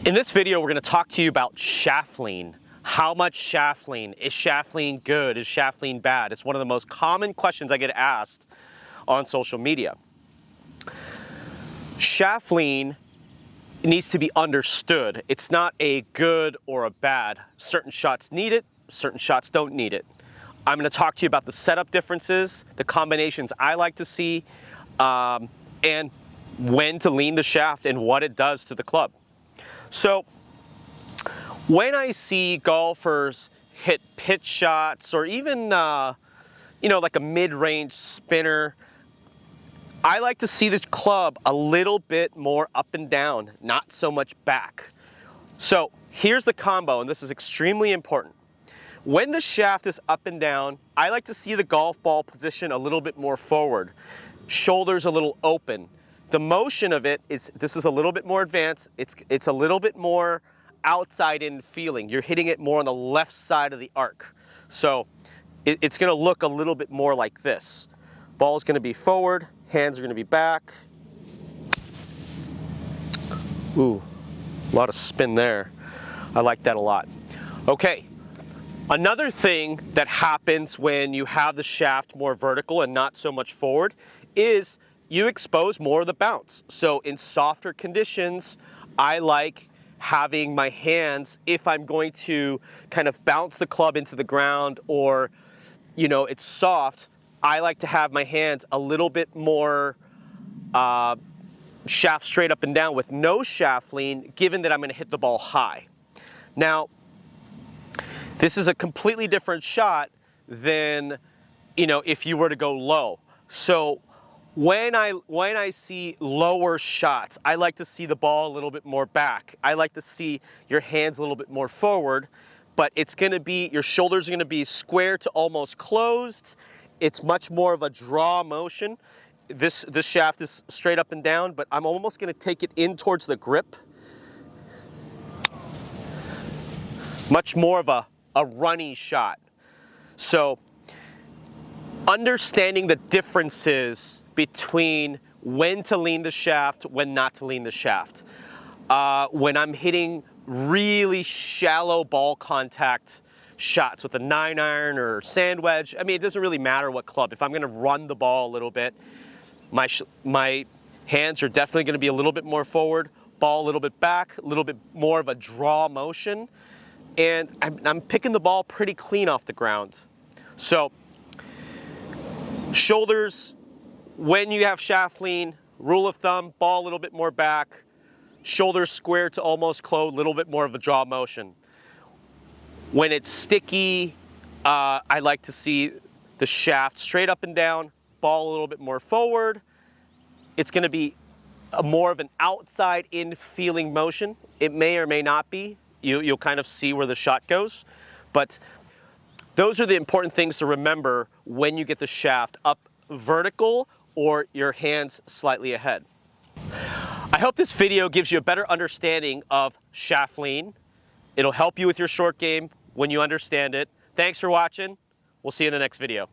In this video, we're going to talk to you about shaft lean. How much shaft lean? Is shaft lean good? Is shaft lean bad? It's one of the most common questions I get asked on social media. Shaft lean needs to be understood. It's not a good or a bad. Certain shots need it, certain shots don't need it. I'm going to talk to you about the setup differences, the combinations I like to see, and when to lean the shaft and what it does to the club. So when I see golfers hit pitch shots or even, like a mid-range spinner, I like to see the club a little bit more up and down, not so much back. So here's the combo, and this is extremely important. When the shaft is up and down, I like to see the golf ball position a little bit more forward, shoulders a little open. The motion of it is, this is a little bit more advanced, it's a little bit more outside in feeling. You're hitting it more on the left side of the arc. So it's gonna look a little bit more like this. Ball is gonna be forward, hands are gonna be back. Ooh, a lot of spin there. I like that a lot. Okay, another thing that happens when you have the shaft more vertical and not so much forward is you expose more of the bounce. So in softer conditions, I like having my hands, if I'm going to kind of bounce the club into the ground or, it's soft, I like to have my hands a little bit more shaft straight up and down with no shaft lean, given that I'm going to hit the ball high. Now, this is a completely different shot than, if you were to go low. So when I see lower shots, I like to see the ball a little bit more back. I like to see your hands a little bit more forward, but it's going to be, your shoulders are going to be square to almost closed. It's much more of a draw motion. This shaft is straight up and down, but I'm almost going to take it in towards the grip. Much more of a runny shot. So understanding the differences between when to lean the shaft, when not to lean the shaft. When I'm hitting really shallow ball contact shots with a 9-iron or sand wedge, it doesn't really matter what club. If I'm going to run the ball a little bit, my hands are definitely going to be a little bit more forward, ball a little bit back, a little bit more of a draw motion, and I'm picking the ball pretty clean off the ground. So shoulders, when you have shaft lean, rule of thumb, ball a little bit more back, shoulders square to almost closed, a little bit more of a draw motion. When it's sticky, I like to see the shaft straight up and down, ball a little bit more forward. It's going to be more of an outside in feeling motion. It may or may not be. You'll kind of see where the shot goes. But those are the important things to remember when you get the shaft up vertical or your hands slightly ahead. I hope this video gives you a better understanding of shaft lean. It'll help you with your short game when you understand it. Thanks for watching. We'll see you in the next video.